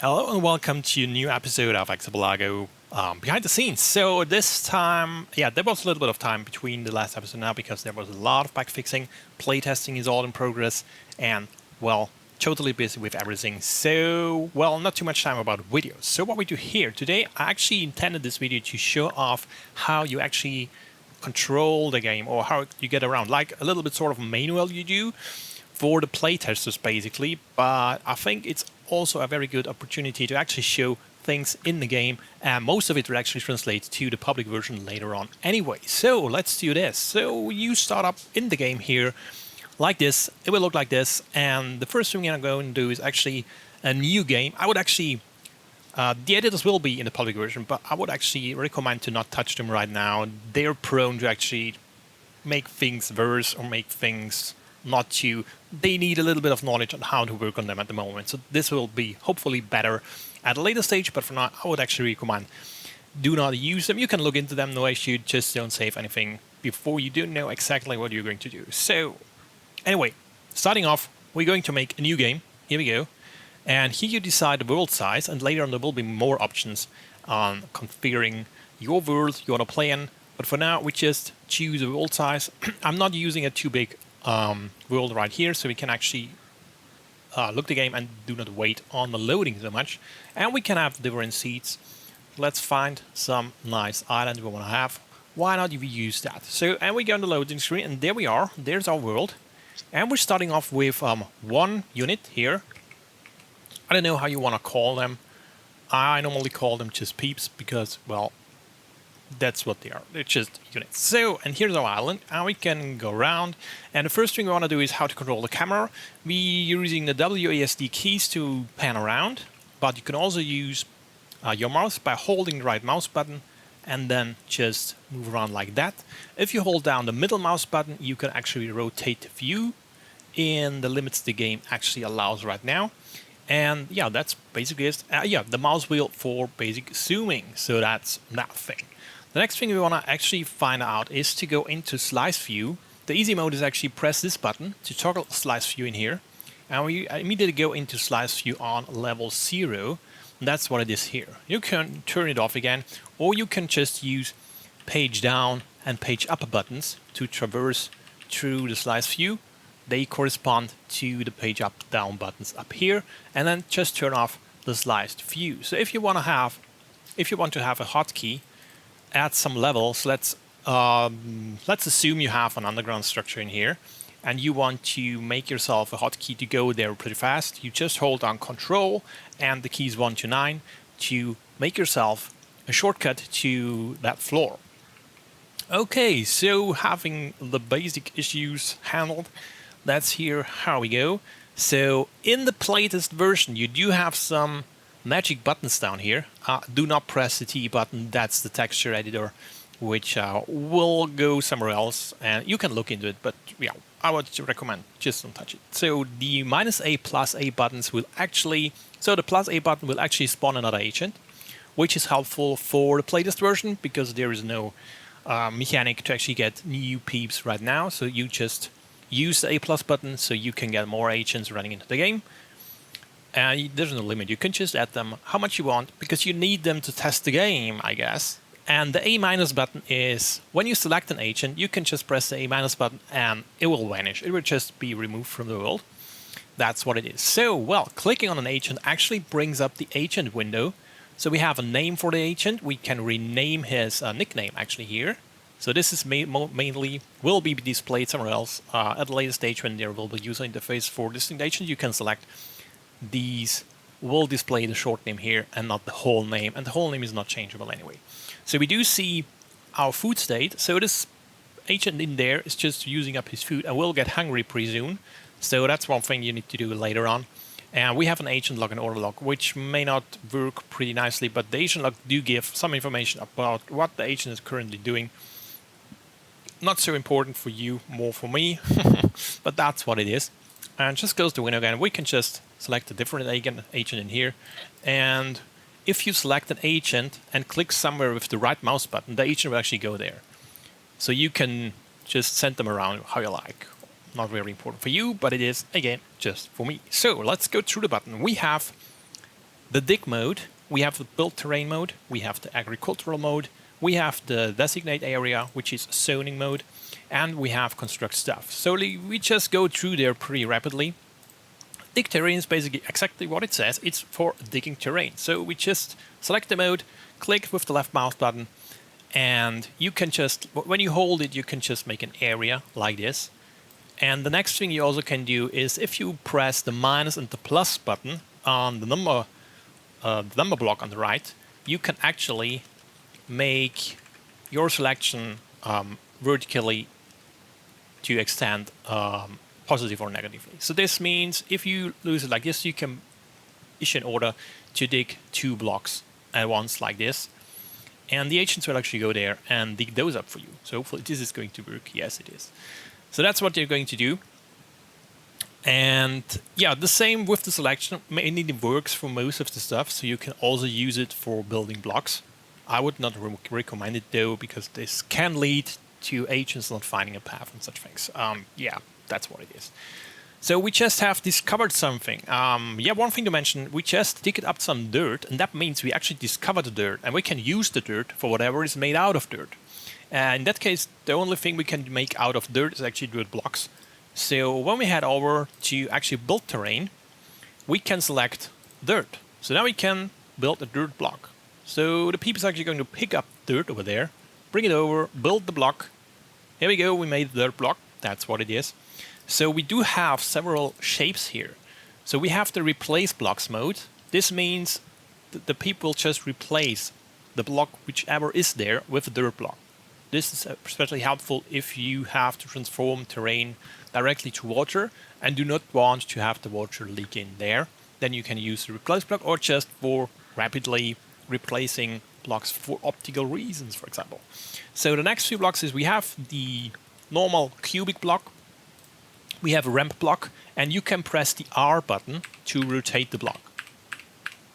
Hello and welcome to a new episode of Exipelago Behind the Scenes. So this time, there was a little bit of time between the last episode now because there was a lot of bug fixing, playtesting is all in progress, and, well, totally busy with everything. So, well, not too much time about videos. So what we do here today, I actually intended this video to show off how you actually control the game or how you get around, like a little bit sort of manual you do for the playtesters basically, but I think it's also a very good opportunity to actually show things in the game, and most of it will actually translate to the public version later on anyway. So let's do this. So you start up in the game here like this. It will look like this, and the first thing I'm going to do is actually a new game. I would actually the editors will be in the public version, but I would actually recommend to not touch them right now. They're prone to actually make things worse or make things not to. They need a little bit of knowledge on how to work on them at the moment. So this will be hopefully better at a later stage, but for now I would actually recommend do not use them. You can look into them, no issue, just don't save anything before you do know exactly what you're going to do. So anyway, starting off, we're going to make a new game. Here we go. And here you decide the world size, and later on there will be more options on configuring your world you want to play in. But for now, we just choose a world size. I'm not using a too big world right here, so we can actually look the game and do not wait on the loading so much. And we can have different seats. Let's find some nice island we want to have. Why not we use that? So, and we go on the loading screen, and there we are. There's our world. And we're starting off with one unit here. I don't know how you want to call them. I normally call them just peeps because, well, that's what they are. They're just units. So, and here's our island, and we can go around. And the first thing we want to do is how to control the camera. We're using the WASD keys to pan around, but you can also use your mouse by holding the right mouse button and then just move around like that. If you hold down the middle mouse button, you can actually rotate the view in the limits the game actually allows right now. And yeah, that's basically it. The mouse wheel for basic zooming. So that's that thing. The next thing we want to actually find out is to go into slice view. The easy mode is actually press this button to toggle slice view in here. And we immediately go into slice view on level 0. And that's what it is here. You can turn it off again, or you can just use page down and page up buttons to traverse through the slice view. They correspond to the page up down buttons up here, and then just turn off the sliced view. So if you want to have a hotkey at some levels, let's assume you have an underground structure in here and you want to make yourself a hotkey to go there pretty fast. You just hold down Control and the keys 1 to 9 to make yourself a shortcut to that floor. Okay, so having the basic issues handled, that's here how we go. So in the playtest version, you do have some magic buttons down here. Do not press the T button. That's the texture editor, which will go somewhere else, and you can look into it. But yeah, I would recommend just don't touch it. So the -A plus A buttons will actually, so the plus A button will actually spawn another agent, which is helpful for the playtest version because there is no mechanic to actually get new peeps right now. So you just use the A+ button so you can get more agents running into the game. And there's no limit. You can just add them how much you want because you need them to test the game, I guess. And the A- button is when you select an agent, you can just press the A- button and it will vanish. It will just be removed from the world. That's what it is. So, well, clicking on an agent actually brings up the agent window. So we have a name for the agent. We can rename his nickname actually here. So this is mainly will be displayed somewhere else at a later stage when there will be user interface for distinct agent. You can select these will display the short name here and not the whole name, and the whole name is not changeable anyway. So we do see our food state. So this agent in there is just using up his food and will get hungry pretty soon. So that's one thing you need to do later on. And we have an agent log and order log, which may not work pretty nicely, but the agent log do give some information about what the agent is currently doing. Not so important for you, more for me, but that's what it is. And just goes to window again. We can just select a different agent in here. And if you select an agent and click somewhere with the right mouse button, the agent will actually go there. So you can just send them around how you like. Not very important for you, but it is, again, just for me. So let's go through the button. We have the dig mode, we have the build terrain mode, we have the agricultural mode, we have the designate area, which is zoning mode, and we have construct stuff. So we just go through there pretty rapidly. Dig terrain is basically exactly what it says. It's for digging terrain. So we just select the mode, click with the left mouse button, and you can just, when you hold it, you can just make an area like this. And the next thing you also can do is if you press the minus and the plus button on the number block on the right, you can actually make your selection vertically to extend positive or negatively. So this means if you lose it like this, you can issue an order to dig 2 blocks at once like this. And the agents will actually go there and dig those up for you. So hopefully this is going to work. Yes, it is. So that's what you're going to do. And yeah, the same with the selection. Mainly it works for most of the stuff. So you can also use it for building blocks. I would not recommend it though, because this can lead to agents not finding a path and such things. Yeah, that's what it is. So we just have discovered something. Yeah, one thing to mention, we just digged up some dirt, and that means we actually discovered the dirt, and we can use the dirt for whatever is made out of dirt. In that case, the only thing we can make out of dirt is actually dirt blocks. So when we head over to actually build terrain, we can select dirt. So now we can build a dirt block. So the people is actually going to pick up dirt over there, bring it over, build the block. Here we go, we made the dirt block. That's what it is. So we do have several shapes here. So we have the replace blocks mode. This means the people just replace the block whichever is there with a dirt block. This is especially helpful if you have to transform terrain directly to water and do not want to have the water leak in there. Then you can use the replace block, or just for rapidly replacing blocks for optical reasons, for example. So the next few blocks is we have the normal cubic block, we have a ramp block, and you can press the R button to rotate the block.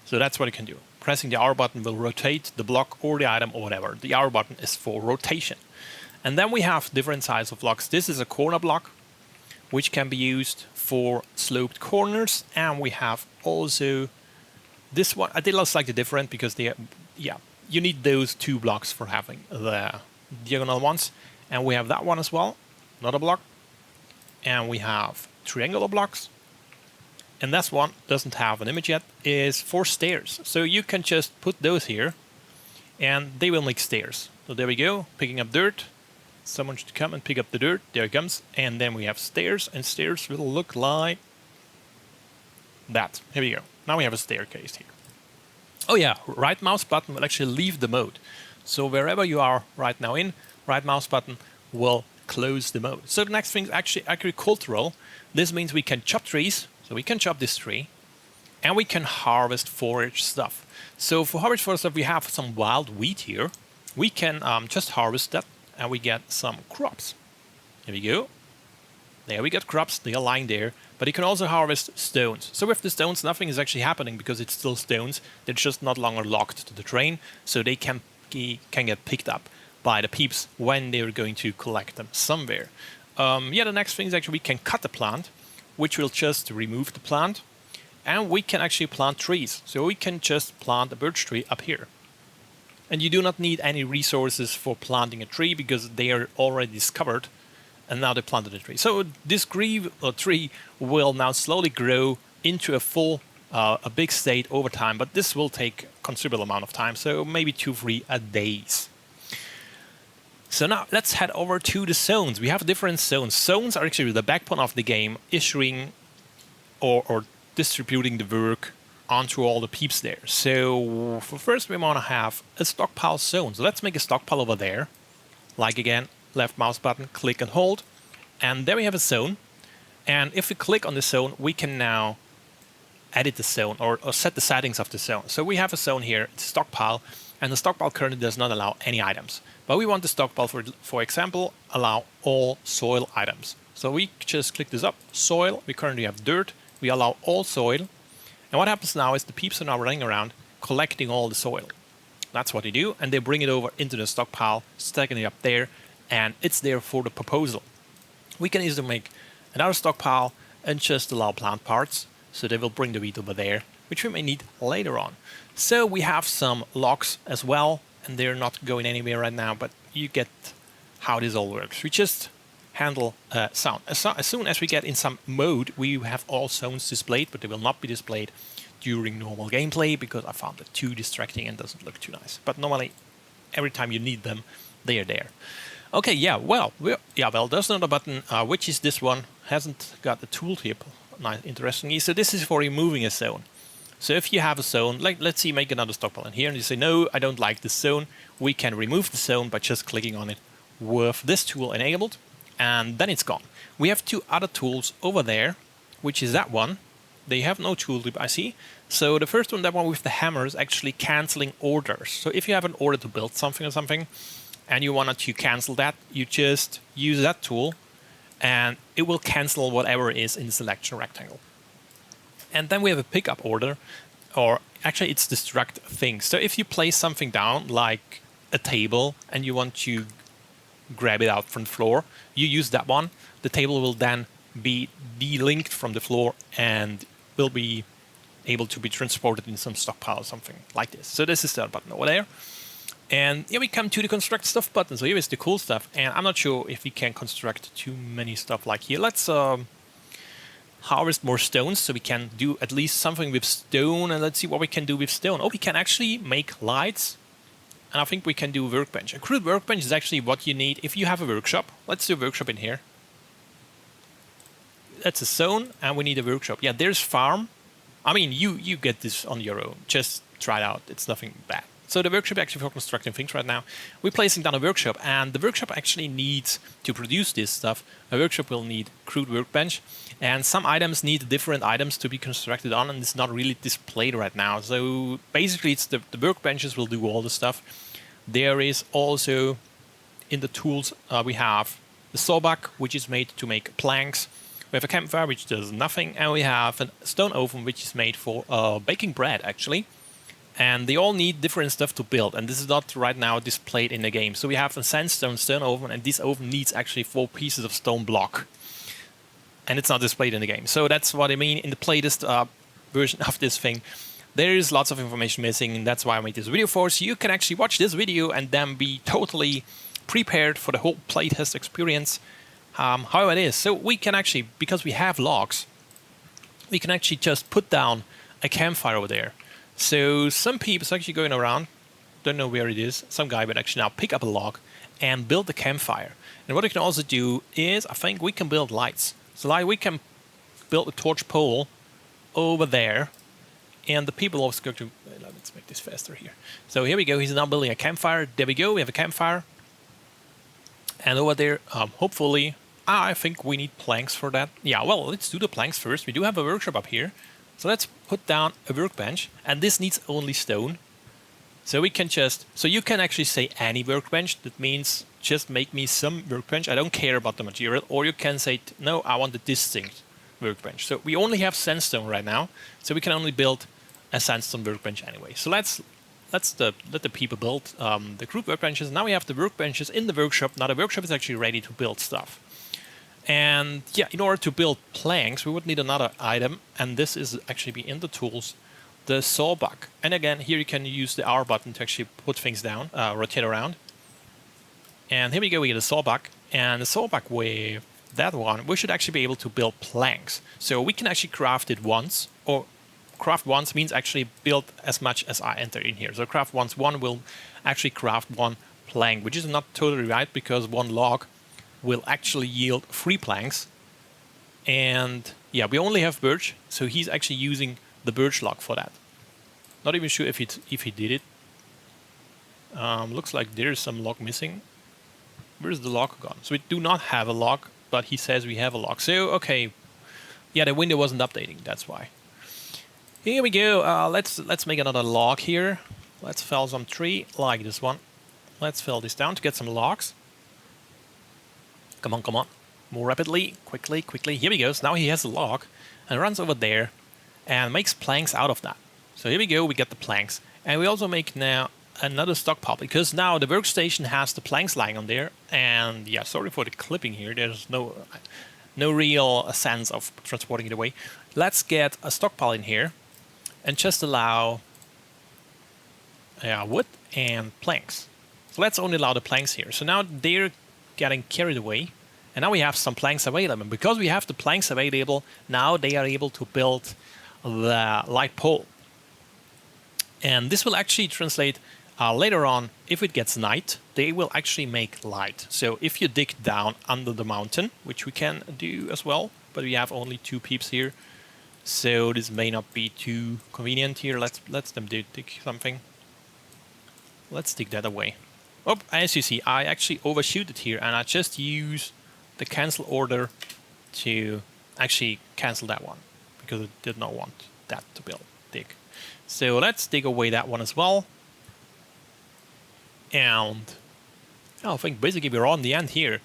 So that's what you can do. Pressing the R button will rotate the block or the item or whatever. The R button is for rotation. And then we have different sizes of blocks. This is a corner block, which can be used for sloped corners. And we have also this one. I did not like the different because they, yeah, you need those 2 blocks for having the diagonal ones. And we have that one as well, another block. And we have triangular blocks. And this one doesn't have an image yet, is for stairs. So you can just put those here and they will make stairs. So there we go, picking up dirt. Someone should come and pick up the dirt. There it comes. And then we have stairs, and stairs will look like that. Here we go. Now we have a staircase here. Oh yeah, right mouse button will actually leave the mode. So wherever you are right now in, right mouse button will close the mode. So the next thing is actually agricultural. This means we can chop trees. So we can chop this tree, and we can harvest forage stuff. So for harvest forage stuff, we have some wild wheat here. We can just harvest that, and we get some crops. Here we go. There we get crops. They are lying there. But you can also harvest stones. So with the stones, nothing is actually happening because it's still stones. They're just not longer locked to the train, so they can get picked up by the peeps when they're going to collect them somewhere. Yeah, the next thing is actually we can cut the plant, which will just remove the plant, and we can actually plant trees. So we can just plant a birch tree up here. And you do not need any resources for planting a tree because they are already discovered, and now they planted a tree. So this tree will now slowly grow into a full, a big state over time, but this will take a considerable amount of time, so maybe 2-3 days. So now let's head over to the zones. We have different zones. Zones are actually the backbone of the game, issuing or distributing the work onto all the peeps there. So for first we want to have a stockpile zone. So let's make a stockpile over there. Like again, left mouse button, click and hold. And there we have a zone. And if we click on the zone, we can now edit the zone or set the settings of the zone. So we have a zone here, it's stockpile. And the stockpile currently does not allow any items. But we want the stockpile, for example, allow all soil items. So we just click this up, soil, we currently have dirt, we allow all soil. And what happens now is the peeps are now running around collecting all the soil. That's what they do, and they bring it over into the stockpile, stacking it up there, and it's there for the proposal. We can easily make another stockpile and just allow plant parts. So they will bring the wheat over there, which we may need later on. So we have some logs as well, and they're not going anywhere right now, but you get how this all works. We just handle sound. As soon as we get in some mode, we have all sounds displayed, but they will not be displayed during normal gameplay because I found it too distracting and doesn't look too nice. But normally, every time you need them, they are there. Okay, yeah, well, there's another button, which is this one. Hasn't got a tooltip, nice, interestingly. So this is for removing a zone. So if you have a zone, like let's see, make another stockpile in here, and you say, no, I don't like this zone, we can remove the zone by just clicking on it with this tool enabled, and then it's gone. We have two other tools over there, which is that one. They have no tooltip, I see. So the first one, that one with the hammer, is actually canceling orders. So if you have an order to build something or something, and you wanted to cancel that, you just use that tool, and it will cancel whatever is in the selection rectangle. And then we have a pickup order, or actually it's destruct things. So if you place something down, like a table, and you want to grab it out from the floor, you use that one. The table will then be delinked from the floor and will be able to be transported in some stockpile or something like this. So this is the button over there. And here we come to the construct stuff button. So here is the cool stuff. And I'm not sure if we can construct too many stuff like here. Let's harvest more stones so we can do at least something with stone. And let's see what we can do with stone. Oh, we can actually make lights. And I think we can do a workbench. A crude workbench is actually what you need if you have a workshop. Let's do a workshop in here. That's a zone, and we need a workshop. Yeah, there's farm. I mean, you get this on your own. Just try it out. It's nothing bad. So the workshop actually for constructing things right now. We're placing down a workshop, and the workshop actually needs to produce this stuff. A workshop will need crude workbench, and some items need different items to be constructed on, and it's not really displayed right now. So basically, it's the workbenches will do all the stuff. There is also in the tools we have the sawbuck, which is made to make planks. We have a campfire, which does nothing, and we have a stone oven, which is made for baking bread, actually. And they all need different stuff to build, and this is not right now displayed in the game. So we have a sandstone stone oven, and this oven needs actually 4 pieces of stone block. And it's not displayed in the game. So that's what I mean in the latest version of this thing. There is lots of information missing, and that's why I made this video for. So you can actually watch this video and then be totally prepared for the whole playtest experience. How it is. So we can actually, because we have logs, we can actually just put down a campfire over there. So some people are actually going around, don't know where it is, some guy would actually now pick up a log and build the campfire. And what we can also do is, I think we can build lights. So like we can build a torch pole over there, and the people also go to, let's make this faster here. So here we go, he's now building a campfire. There we go, we have a campfire. And over there, hopefully, I think we need planks for that. Yeah, well, let's do the planks first. We do have a workshop up here. So let's put down a workbench. And this needs only stone. So we can just... So you can actually say any workbench. That means just make me some workbench. I don't care about the material. Or you can say, no, I want a distinct workbench. So we only have sandstone right now. So we can only build a sandstone workbench anyway. So let the people build the crude workbenches. Now we have the workbenches in the workshop. Now the workshop is actually ready to build stuff. And yeah, in order to build planks, we would need another item, and this is actually be in the tools, the sawbuck. And again, here you can use the R button to actually put things down, rotate around. And here we go, we get a sawbuck, and the sawbuck with that one, we should actually be able to build planks. So we can actually craft it once, or craft once means actually build as much as I enter in here. So craft once, one will actually craft 1 plank, which is not totally right because 1 log will actually yield 3 planks. And yeah, we only have birch, so he's actually using the birch log for that. Not even sure if he did it. Looks like there's some log missing. Where's the log gone? So we do not have a log, but he says we have a log. So okay, yeah, the window wasn't updating, that's why. Here we go. Let's make another log here. Let's fell some tree like this one. Let's fell this down to get some logs. Come on. More rapidly. Quickly. Here we go. So now he has a log and runs over there and makes planks out of that. So here we go. We get the planks. And we also make now another stockpile because now the workstation has the planks lying on there. And yeah, sorry for the clipping here. There's no... no real sense of transporting it away. Let's get a stockpile in here and just allow wood and planks. So let's only allow the planks here. So now they're getting carried away, and now we have some planks available. And because we have the planks available, now they are able to build the light pole. And this will actually translate later on. If it gets night, they will actually make light. So if you dig down under the mountain, which we can do as well, but we have only 2 peeps here, so this may not be too convenient here. Let's them dig something. Let's dig that away. Oh, as you see, I actually overshoot it here, and I just use the cancel order to actually cancel that one because it did not want that to dig. So let's dig away that one as well. And I think basically we're on the end here.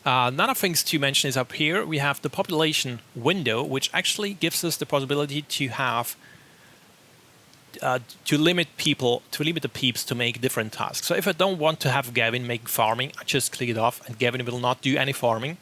Another things to mention is up here we have the population window, which actually gives us the possibility to have to limit the peeps to make different tasks. So if I don't want to have Gavin make farming, I just click it off and Gavin will not do any farming.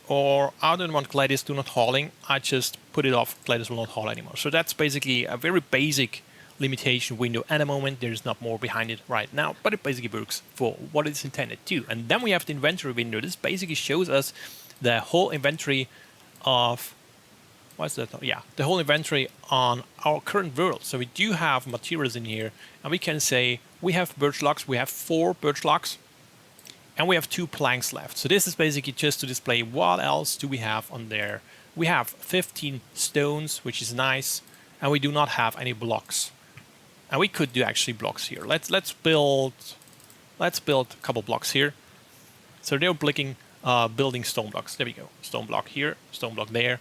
Or I don't want Gladys do not hauling, I just put it off, Gladys will not haul anymore. So that's basically a very basic limitation window. At the moment there's not more behind it right now, but it basically works for what it's intended to. And then we have the inventory window. This basically shows us the whole inventory of what's that? Yeah, the whole inventory on our current world. So we do have materials in here, and we can say we have birch logs. We have 4 birch logs, and we have 2 planks left. So this is basically just to display what else do we have on there. We have 15 stones, which is nice, and we do not have any blocks. And we could do actually blocks here. Let's build a couple blocks here. So they're building stone blocks. There we go. Stone block here, stone block there.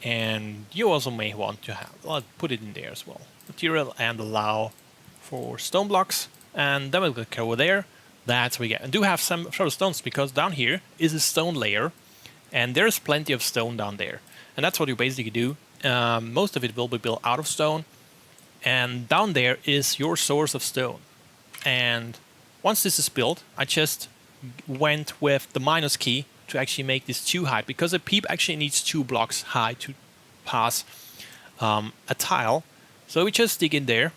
And you also may want to have, I'll put it in there as well. Material and allow for stone blocks. And then we'll click over there. That's what we get. And do have some stones because down here is a stone layer. And there's plenty of stone down there. And that's what you basically do. Most of it will be built out of stone. And down there is your source of stone. And once this is built, I just went with the minus key to actually make this 2 high, because a peep actually needs 2 blocks high to pass a tile. So we just dig in there.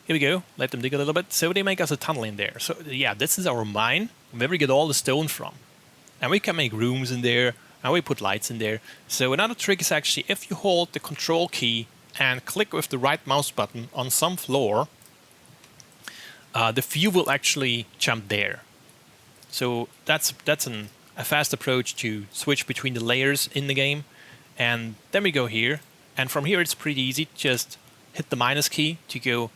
Here we go. Let them dig a little bit. So they make us a tunnel in there. So yeah, this is our mine where we get all the stone from. And we can make rooms in there, and we put lights in there. So another trick is actually if you hold the control key and click with the right mouse button on some floor, the view will actually jump there. So that's a fast approach to switch between the layers in the game. And then we go here, and from here it's pretty easy. Just hit the minus key to go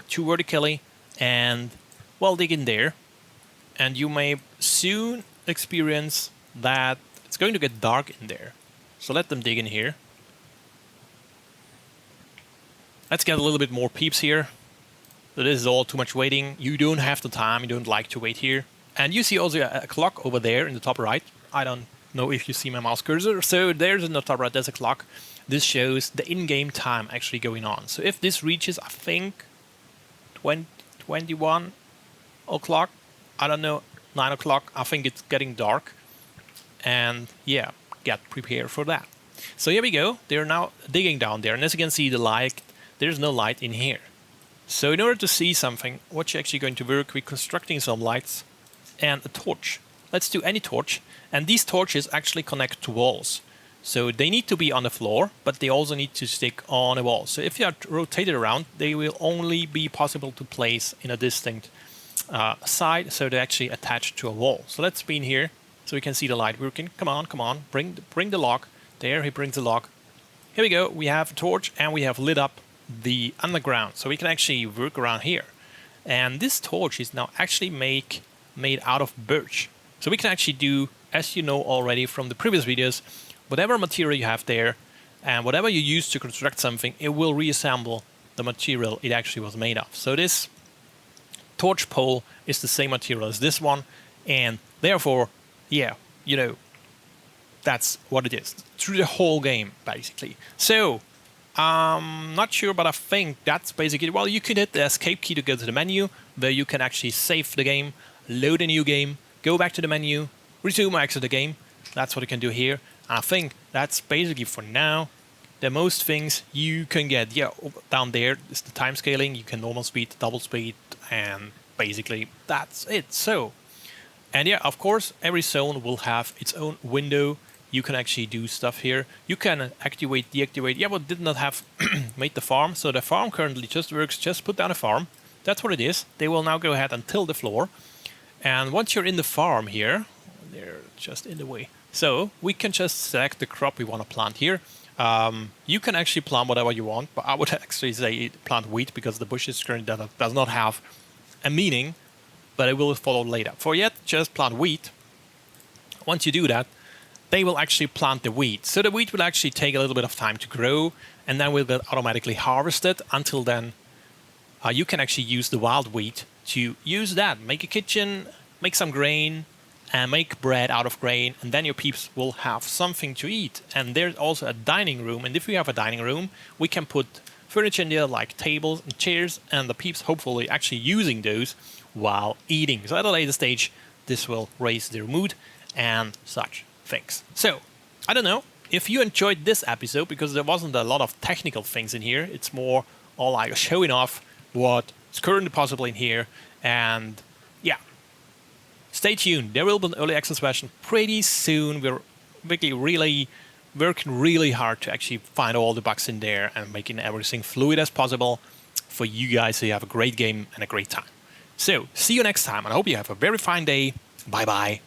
2 vertically, and well, dig in there. And you may soon experience that it's going to get dark in there. So let them dig in here. Let's get a little bit more peeps here. So this is all too much waiting. You don't have the time, you don't like to wait here. And you see also a clock over there in the top right. I don't know if you see my mouse cursor. So there's in the top right, there's a clock. This shows the in-game time actually going on. So if this reaches, I think, 21 o'clock, I don't know, 9 o'clock, I think it's getting dark. And yeah, get prepared for that. So here we go. They're now digging down there. And as you can see, the light, there's no light in here. So in order to see something, what you're actually going to work, we're constructing some lights and a torch. Let's do any torch. And these torches actually connect to walls. So they need to be on the floor, but they also need to stick on a wall. So if you are rotated around, they will only be possible to place in a distinct side, so they're actually attached to a wall. So let's be in here so we can see the light working. Come on, come on, bring the log. There, he brings the log. Here we go, we have a torch and we have lit up the underground. So we can actually work around here. And this torch is now actually made out of birch. So we can actually do, as you know already from the previous videos, whatever material you have there and whatever you use to construct something, it will reassemble the material it actually was made of. So this torch pole is the same material as this one, and therefore, yeah, you know, that's what it is through the whole game, basically. So, not sure, but I think that's basically it. Well, you could hit the escape key to go to the menu, where you can actually save the game, load a new game, go back to the menu, resume or exit the game. That's what you can do here. And I think that's basically for now the most things you can get. Yeah, down there is the time scaling. You can normal speed, double speed, and basically that's it. So, and yeah, of course, every zone will have its own window. You can actually do stuff here. You can activate, deactivate. Yeah, but did not have made the farm. So the farm currently just works. Just put down a farm. That's what it is. They will now go ahead and till the floor. And once you're in the farm here, they're just in the way. So we can just select the crop we want to plant here. You can actually plant whatever you want, but I would actually say plant wheat because the bushes currently does not have a meaning, but it will follow later. For yet, just plant wheat. Once you do that, they will actually plant the wheat. So the wheat will actually take a little bit of time to grow, and then will get automatically harvested. Until then, you can actually use the wild wheat to use that. Make a kitchen, make some grain, and make bread out of grain, and then your peeps will have something to eat. And there's also a dining room, and if we have a dining room, we can put furniture in there like tables and chairs, and the peeps hopefully actually using those while eating. So at a later stage, this will raise their mood and such things. So, I don't know if you enjoyed this episode, because there wasn't a lot of technical things in here. It's more all like showing off what is currently possible in here. And yeah, stay tuned. There will be an early access version pretty soon. We're really working really hard to actually find all the bugs in there and making everything fluid as possible for you guys so you have a great game and a great time. So, see you next time, and I hope you have a very fine day. Bye bye.